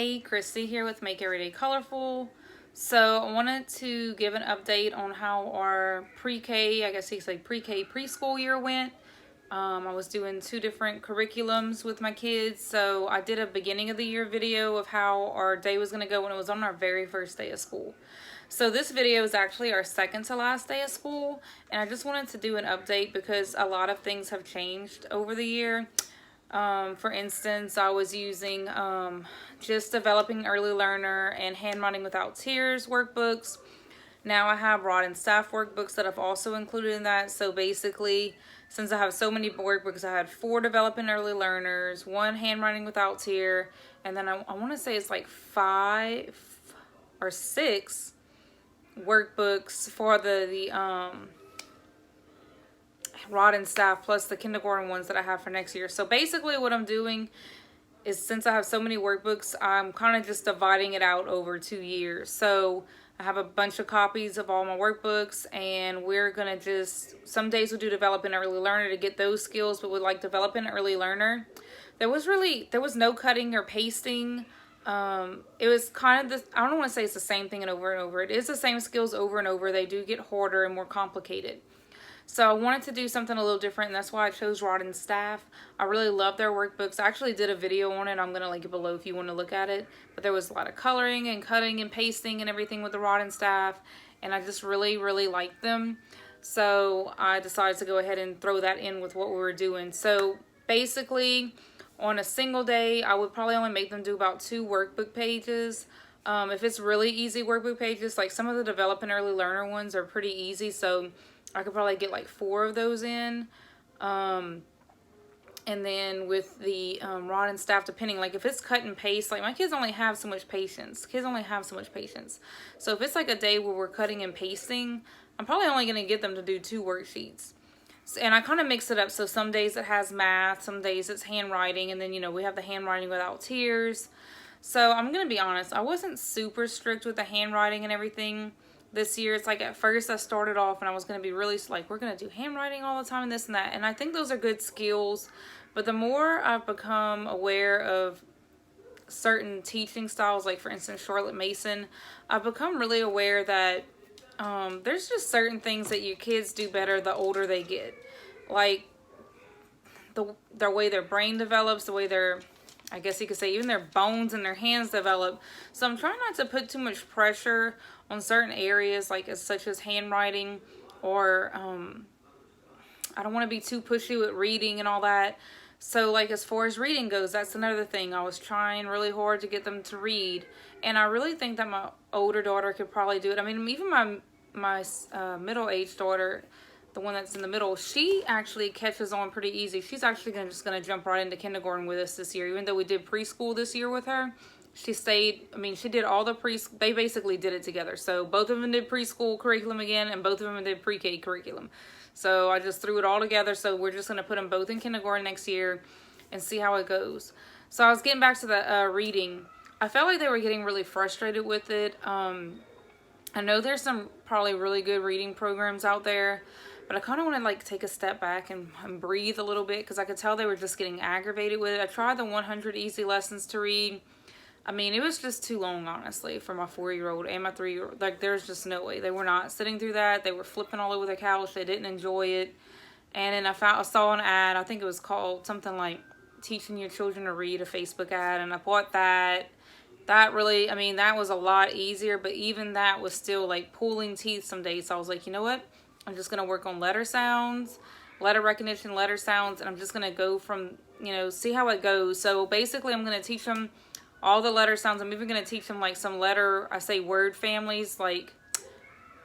Hey, Christy here with Make Everyday Colorful. So I wanted to give an update on how our pre-K, I guess you could say pre-K preschool year went. I was doing 2 different curriculums with my kids. So I did a beginning of the year video of how our day was going to go when it was on our very first day of school. So this video is actually our second to last day of school, and I just wanted to do an update because a lot of things have changed over the year. For instance, I was using just developing early learner and handwriting without tears workbooks. Now I have rod and staff workbooks that I've also included in that. So basically, since I have so many workbooks, I had 4 developing early learners, 1 handwriting without tear, and then I want to say it's like 5 or 6 workbooks for the rod and staff plus the kindergarten ones that I have for next year. So basically what I'm doing is, since I have so many workbooks, I'm kind of just dividing it out over 2 years. So I have a bunch of copies of all my workbooks, and we're gonna just, some days we'll do developing early learner to get those skills, but with like developing early learner, there was no cutting or pasting. It was kind of this, I don't want to say it's the same thing and over. It is the same skills over and over. They do get harder and more complicated. So I wanted to do something a little different, and that's why I chose Rod and Staff. I really love their workbooks. I actually did a video on it. I'm going to link it below if you want to look at it. But there was a lot of coloring and cutting and pasting and everything with the Rod and Staff, and I just really, really liked them. So I decided to go ahead and throw that in with what we were doing. So basically, on a single day, I would probably only make them do about 2 workbook pages. If it's really easy workbook pages, like some of the developing early learner ones are pretty easy, so I could probably get like 4 of those in. And then with the rod and staff, depending, like if it's cut and paste, like my kids only have so much patience. So if it's like a day where we're cutting and pasting, I'm probably only going to get them to do 2 worksheets. And I kind of mix it up. So some days it has math, some days it's handwriting, and then, you know, we have the handwriting without tears. So I'm going to be honest, I wasn't super strict with the handwriting and everything this year. It's like at first I started off and I was going to be really like, we're going to do handwriting all the time and this and that. And I think those are good skills. But the more I've become aware of certain teaching styles, like for instance, Charlotte Mason, I've become really aware that there's just certain things that your kids do better the older they get. Like the way their brain develops, the way their, I guess you could say, even their bones and their hands develop. So I'm trying not to put too much pressure on certain areas, like such as handwriting, or I don't want to be too pushy with reading and all that. So like as far as reading goes, that's another thing. I was trying really hard to get them to read, and I really think that my older daughter could probably do it. I mean, even my middle-aged daughter, the one that's in the middle, she actually catches on pretty easy. She's actually just going to jump right into kindergarten with us this year. Even though we did preschool this year with her, she stayed, I mean, she did all the they basically did it together. So both of them did preschool curriculum again, and both of them did pre-K curriculum. So I just threw it all together. So we're just going to put them both in kindergarten next year and see how it goes. So I was getting back to the reading. I felt like they were getting really frustrated with it. I know there's some probably really good reading programs out there, but I kind of want to like take a step back and breathe a little bit, because I could tell they were just getting aggravated with it. I tried the 100 easy lessons to read. I mean, it was just too long, honestly, for my 4-year-old and my 3-year-old. Like, there's just no way. They were not sitting through that. They were flipping all over the couch. They didn't enjoy it. And then I saw an ad. I think it was called something like Teaching Your Children to Read, a Facebook ad. And I bought that. That really, I mean, that was a lot easier. But even that was still like pulling teeth some days. So I was like, you know what? I'm just going to work on letter sounds, letter recognition, letter sounds. And I'm just going to go from, you know, see how it goes. So basically, I'm going to teach them all the letter sounds. I'm even going to teach them like some word families, like,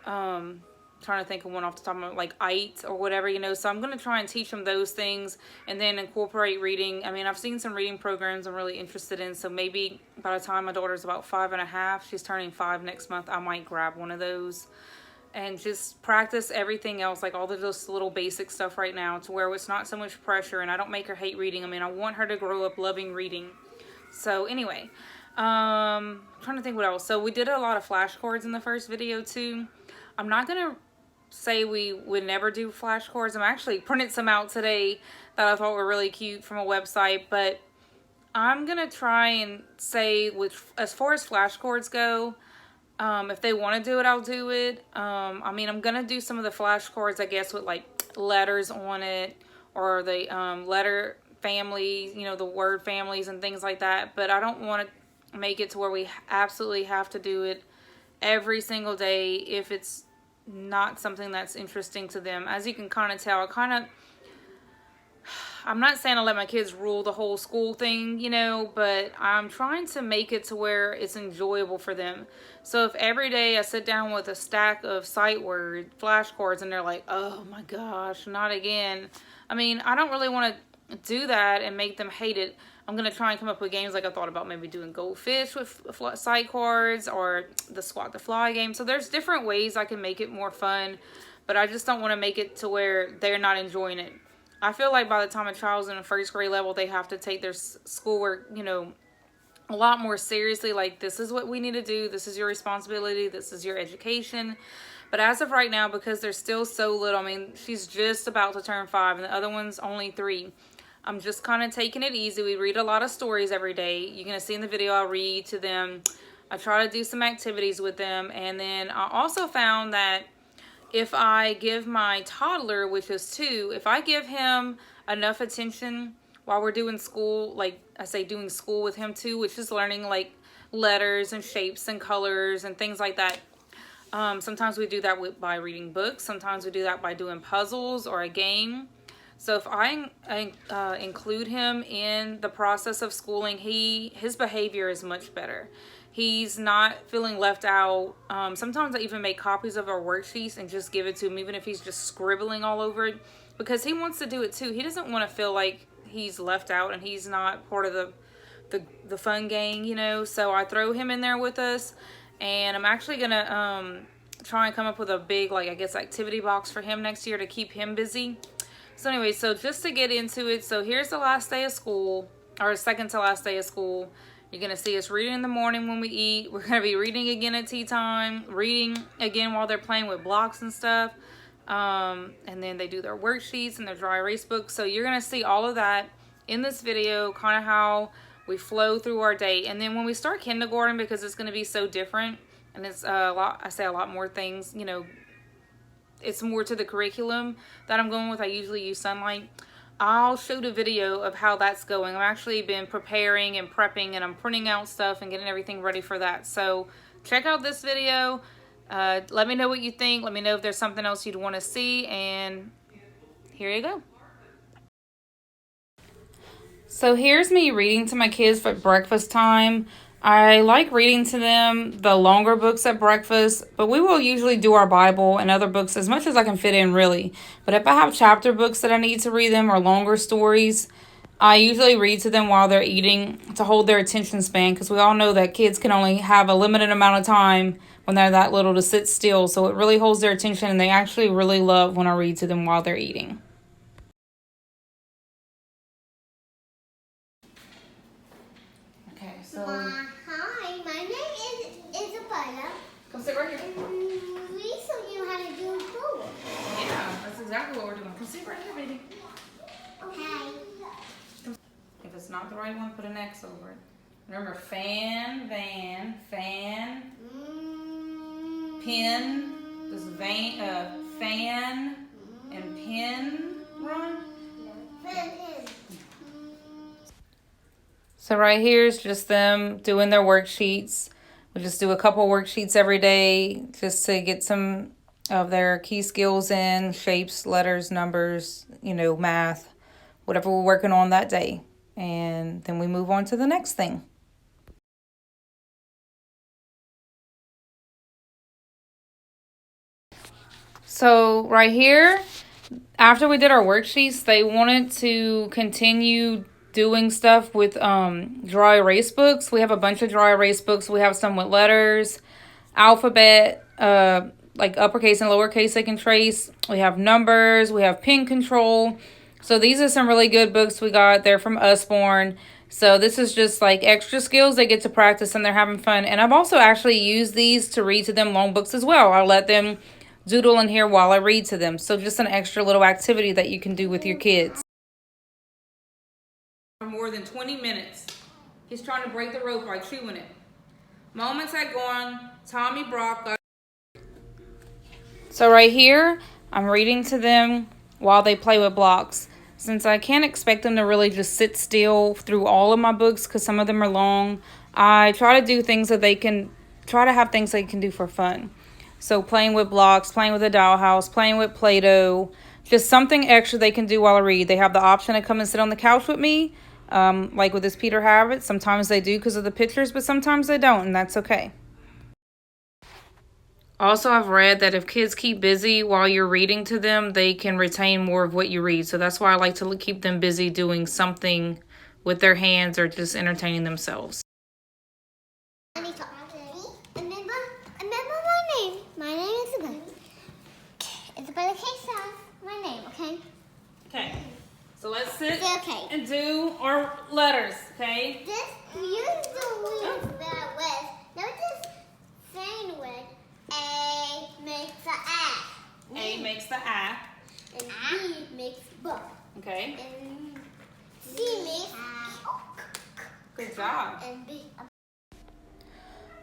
trying to think of one off the top of my, like ite or whatever, you know. So I'm going to try and teach them those things and then incorporate reading. I mean, I've seen some reading programs I'm really interested in. So maybe by the time my daughter's about 5.5, she's turning 5 next month, I might grab one of those and just practice everything else, like all of this little basic stuff right now, to where it's not so much pressure and I don't make her hate reading. I mean, I want her to grow up loving reading. So anyway, I'm trying to think what else. So we did a lot of flashcards in the first video too. I'm not going to say we would never do flashcards. I'm actually printed some out today that I thought were really cute from a website, but I'm going to try and say, as far as flashcards go, if they want to do it, I'll do it. I mean, I'm going to do some of the flashcards, I guess, with like letters on it, or the letter families, you know, the word families and things like that. But I don't want to make it to where we absolutely have to do it every single day if it's not something that's interesting to them. As you can kind of tell, I'm not saying I let my kids rule the whole school thing, you know, but I'm trying to make it to where it's enjoyable for them. So if every day I sit down with a stack of sight word flashcards and they're like, oh my gosh, not again. I mean, I don't really want to do that and make them hate it. I'm going to try and come up with games like I thought about maybe doing goldfish with sight cards, or the squat the fly game. So there's different ways I can make it more fun, but I just don't want to make it to where they're not enjoying it. I feel like by the time a child's in a first grade level, they have to take their schoolwork, you know, a lot more seriously. Like, this is what we need to do. This is your responsibility. This is your education. But as of right now, because they're still so little, I mean, she's just about to turn 5 and the other one's only 3. I'm just kind of taking it easy. We read a lot of stories every day. You're going to see in the video I read to them. I try to do some activities with them. And then I also found that if I give my toddler, which is 2, if I give him enough attention while we're doing school, like I say, doing school with him too, which is learning like letters and shapes and colors and things like that. Sometimes we do that by reading books. Sometimes we do that by doing puzzles or a game. So if I include him in the process of schooling, his behavior is much better. He's not feeling left out. Sometimes I even make copies of our worksheets and just give it to him, even if he's just scribbling all over it, because he wants to do it too. He doesn't want to feel like he's left out and he's not part of the fun gang, you know. So I throw him in there with us, and I'm actually gonna try and come up with a big, like, I guess, activity box for him next year to keep him busy. So anyway, so just to get into it, so here's the last day of school, or second to last day of school. You're going to see us reading in the morning when we eat. We're going to be reading again at tea time, reading again while they're playing with blocks and stuff. And then they do their worksheets and their dry erase books. So you're going to see all of that in this video, kind of how we flow through our day. And then when we start kindergarten, because it's going to be so different, and it's a lot more things, you know, it's more to the curriculum that I'm going with. I usually use Sunlight. I'll shoot a video of how that's going. I've actually been preparing and prepping, and I'm printing out stuff and getting everything ready for that. So check out this video. Let me know what you think. Let me know if there's something else you'd want to see, and here you go. So here's me reading to my kids for breakfast time. I like reading to them the longer books at breakfast, but we will usually do our Bible and other books as much as I can fit in, really. But if I have chapter books that I need to read them, or longer stories, I usually read to them while they're eating to hold their attention span, because we all know that kids can only have a limited amount of time when they're that little to sit still. So it really holds their attention, and they actually really love when I read to them while they're eating. Okay, so... Hi, my name is Isabella. Come sit right here. We showed you how to do school. Yeah, that's exactly what we're doing. Come sit right here, baby. Okay. If it's not the right one, put an X over it. Remember, fan, van, fan, pin. Does fan and pin run? Fan. So right here is just them doing their worksheets. We just do a couple worksheets every day just to get some of their key skills in, shapes, letters, numbers, you know, math, whatever we're working on that day. And then we move on to the next thing. So right here, after we did our worksheets, they wanted to continue doing stuff with dry erase books. We have a bunch of dry erase books. We have some with letters, alphabet, like uppercase and lowercase they can trace. We have numbers. We have pen control. So these are some really good books we got. They're from Usborne. So this is just like extra skills they get to practice, and they're having fun. And I've also actually used these to read to them long books as well. I let them doodle in here while I read to them. So just an extra little activity that you can do with your kids. For more than 20 minutes. He's trying to break the rope by chewing it. Moments had gone. Tommy Brock got... So right here, I'm reading to them while they play with blocks. Since I can't expect them to really just sit still through all of my books because some of them are long, I try to do things that they can, try to have things they can do for fun. So playing with blocks, playing with a dollhouse, playing with Play-Doh, just something extra they can do while I read. They have the option to come and sit on the couch with me, like with this Peter Rabbit. Sometimes they do because of the pictures, but sometimes they don't, and that's okay. Also, I've read that if kids keep busy while you're reading to them, they can retain more of what you read. So that's why I like to keep them busy doing something with their hands or just entertaining themselves. Remember my name. My name is Isabella. Isabella K. My name, okay? Okay. So let's sit Okay. and do our letters, okay? This use the leaves that with. Now this saying with A makes the A. A makes the A. And B makes B. Okay. And C makes Good job. and B.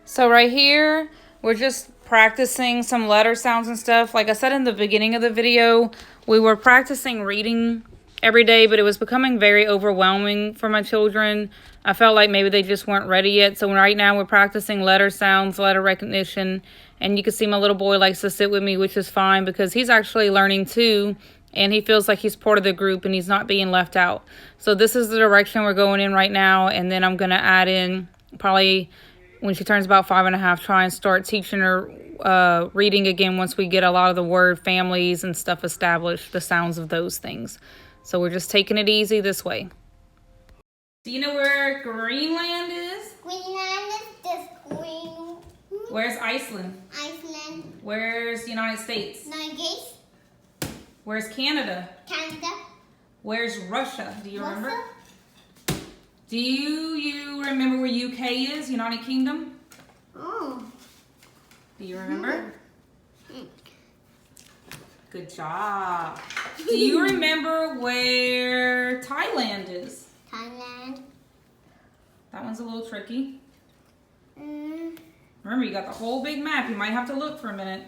So right here, we're just practicing some letter sounds and stuff. Like I said in the beginning of the video, we were practicing reading every day, but it was becoming very overwhelming for my children. I felt like maybe they just weren't ready yet. So right now we're practicing letter sounds, letter recognition. And you can see my little boy likes to sit with me, which is fine because he's actually learning too. And he feels like he's part of the group and he's not being left out. So this is the direction we're going in right now. And then I'm going to add in probably when she turns about 5.5, try and start teaching her reading again once we get a lot of the word families and stuff established, the sounds of those things. So we're just taking it easy this way. Do you know where Greenland is? Greenland is this green. Where's Iceland? Iceland. Where's United States? Nigeria. Where's Canada? Canada. Where's Russia? Do you remember? Russia. Do you remember where UK is? United Kingdom? Oh. Do you remember? Good job. Do you remember where Thailand is? Thailand. That one's a little tricky. Mm. Remember, you got the whole big map. You might have to look for a minute.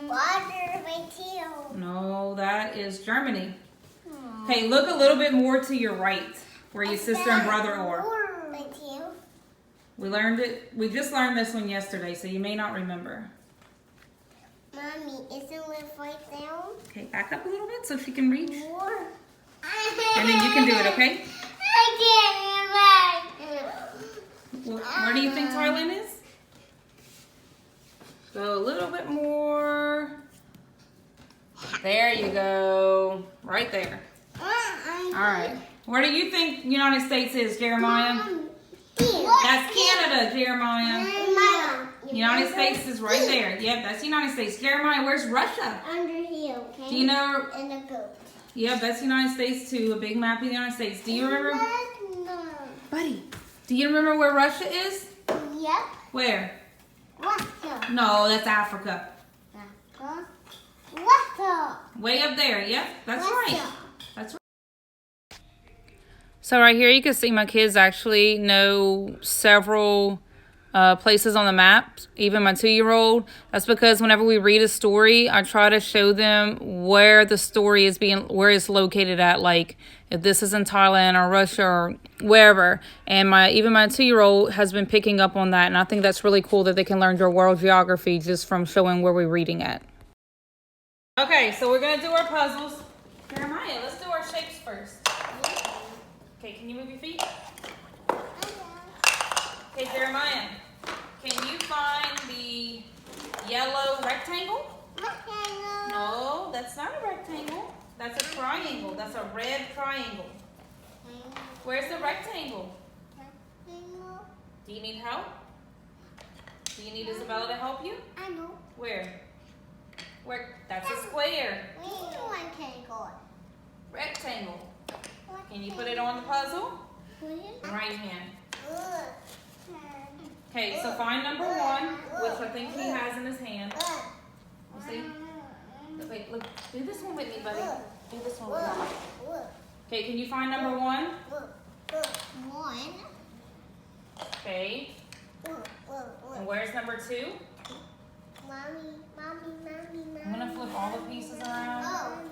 Water right here. No, that is Germany. Okay, look a little bit more to your right, where your sister and brother are. Right here. We just learned this one yesterday, so you may not remember. Mommy, isn't it right there? Okay, back up a little bit so she can reach. More. And then you can do it, okay? I can't Where do you think Thailand is? Go a little bit more. There you go. Right there. All right. Where do you think United States is, Jeremiah? That's Canada, Jeremiah. United States is right there. Yep, that's United States. Jeremiah, where's Russia? Under here, okay? Do you know? In a goat. Yep, that's United States too. A big map of the United States. Do you remember? No. Buddy, do you remember where Russia is? Yep. Where? Russia. No, that's Africa. Russia. Way up there. Yep, that's right. Russia. That's right. So right here you can see my kids actually know several places on the map, even my 2-year-old. That's because whenever we read a story, I try to show them where the story is where it's located at, like if this is in Thailand or Russia or wherever. And even my 2-year-old has been picking up on that, and I think that's really cool that they can learn your world geography just from showing where we're reading at. Okay, so we're gonna do our puzzles. Jeremiah, let's do our shapes first. Okay, can you move your feet? Okay, Jeremiah, can you find the yellow rectangle? No, that's not a rectangle. That's a triangle. That's a red triangle. Where's the rectangle? Do you need help? Do you need Isabella to help you? I know. Where? That's a square. Rectangle. Rectangle. Can you put it on the puzzle? Right hand. Okay, so find number 1, which I think he has in his hand. You see? Wait, look. Do this one with me, buddy. Do this one with me. Okay, can you find number 1? 1. Okay. And where's number 2? Mommy. I'm gonna flip all the pieces around.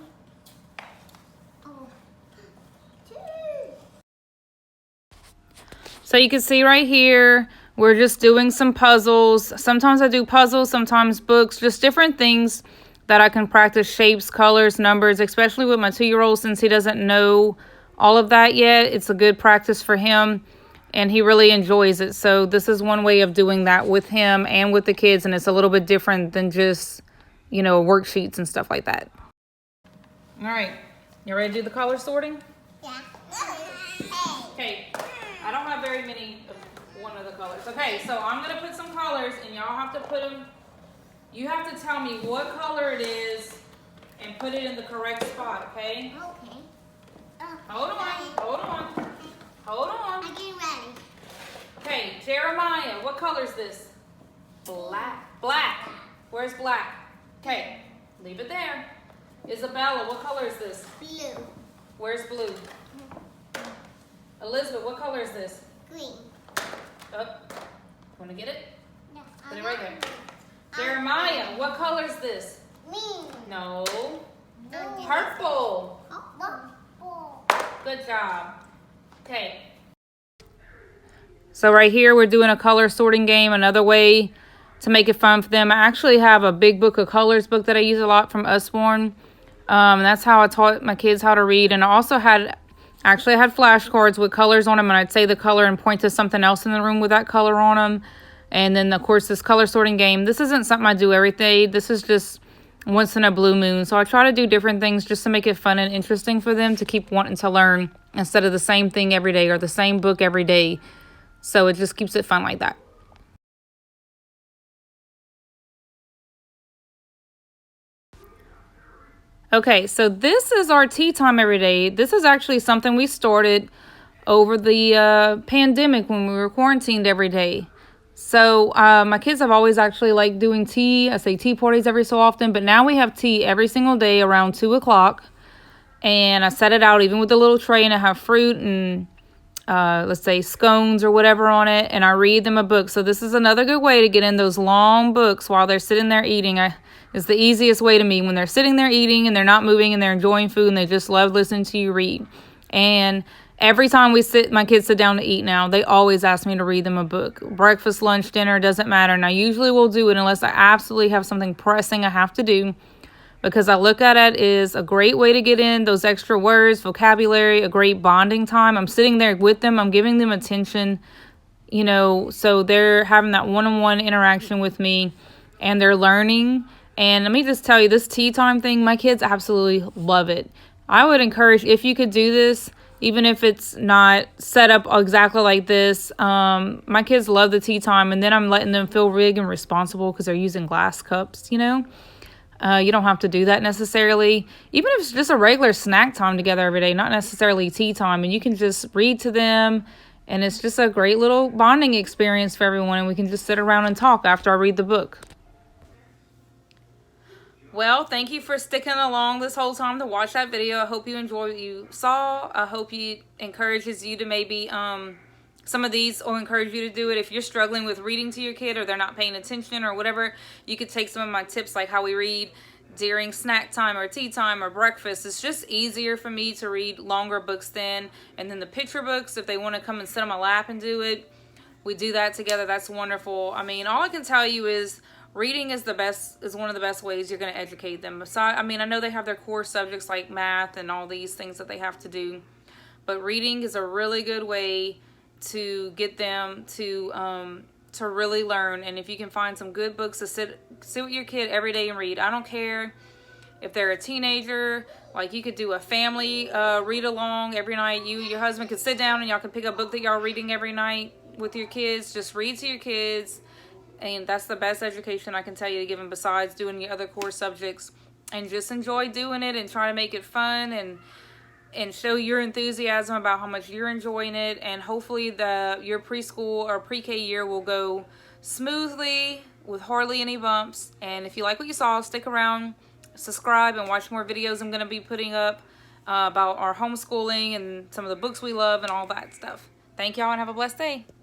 So you can see right here, we're just doing some puzzles. Sometimes I do puzzles, sometimes books, just different things that I can practice shapes, colors, numbers, especially with my 2-year-old since he doesn't know all of that yet. It's a good practice for him and he really enjoys it. So this is one way of doing that with him and with the kids, and it's a little bit different than just, you know, worksheets and stuff like that. All right, you ready to do the color sorting? Yeah. Okay, I don't have very many of one of the colors. Okay, so I'm gonna put some colors and y'all have to put them, you have to tell me what color it is and put it in the correct spot, okay? Okay. Hold on. I'm getting ready. Okay, Jeremiah, what color is this? Black. Where's black? Okay, leave it there. Isabella, what color is this? Blue. Where's blue? Elizabeth, what color is this? Green. Want to get it? No. Put it right there. Jeremiah, what color is this? Green. No. Purple. Purple. Good job. Okay. So right here, we're doing a color sorting game. Another way to make it fun for them. I actually have a big book of colors book that I use a lot from Usborne. That's how I taught my kids how to read. And I also had flashcards with colors on them. And I'd say the color and point to something else in the room with that color on them. And then, of course, this color sorting game. This isn't something I do every day. This is just once in a blue moon. So I try to do different things just to make it fun and interesting for them to keep wanting to learn instead of the same thing every day or the same book every day. So it just keeps it fun like that. Okay, so this is our tea time every day. This is actually something we started over the pandemic when we were quarantined every day. So my kids have always actually liked doing tea. I say tea parties every so often, but now we have tea every single day around 2 o'clock. And I set it out even with a little tray, and I have fruit and let's say scones or whatever on it, and I read them a book. So this is another good way to get in those long books while they're sitting there eating. It's the easiest way to me when they're sitting there eating and they're not moving and they're enjoying food and they just love listening to you read. And every time my kids sit down to eat now, they always ask me to read them a book. Breakfast, lunch, dinner, doesn't matter. And I usually will do it unless I absolutely have something pressing I have to do, because I look at it as a great way to get in those extra words, vocabulary, a great bonding time. I'm sitting there with them. I'm giving them attention, you know, so they're having that one-on-one interaction with me and they're learning. And let me just tell you, this tea time thing, my kids absolutely love it. I would encourage, if you could do this, even if it's not set up exactly like this, my kids love the tea time, and then I'm letting them feel big and responsible because they're using glass cups, you know. You don't have to do that necessarily. Even if it's just a regular snack time together every day, not necessarily tea time, and you can just read to them, and it's just a great little bonding experience for everyone, and we can just sit around and talk after I read the book. Well, thank you for sticking along this whole time to watch that video. I hope you enjoyed what you saw. I hope it encourages you to maybe some of these will encourage you to do it. If you're struggling with reading to your kid or they're not paying attention or whatever, you could take some of my tips, like how we read during snack time or tea time or breakfast. It's just easier for me to read longer books then. And then the picture books, if they want to come and sit on my lap and do it, we do that together. That's wonderful. I mean, all I can tell you is reading is one of the best ways you're going to educate them. I mean, I know they have their core subjects like math and all these things that they have to do, but reading is a really good way to get them to really learn. And if you can find some good books to sit with your kid every day and read, I don't care if they're a teenager. Like, you could do a family read along every night. Your husband could sit down and y'all can pick a book that y'all reading every night with your kids. Just read to your kids, and that's the best education I can tell you to give them besides doing your other core subjects. And just enjoy doing it and try to make it fun and show your enthusiasm about how much you're enjoying it. And hopefully your preschool or pre-K year will go smoothly with hardly any bumps. And if you like what you saw, stick around, subscribe, and watch more videos I'm going to be putting up about our homeschooling and some of the books we love and all that stuff. Thank y'all and have a blessed day.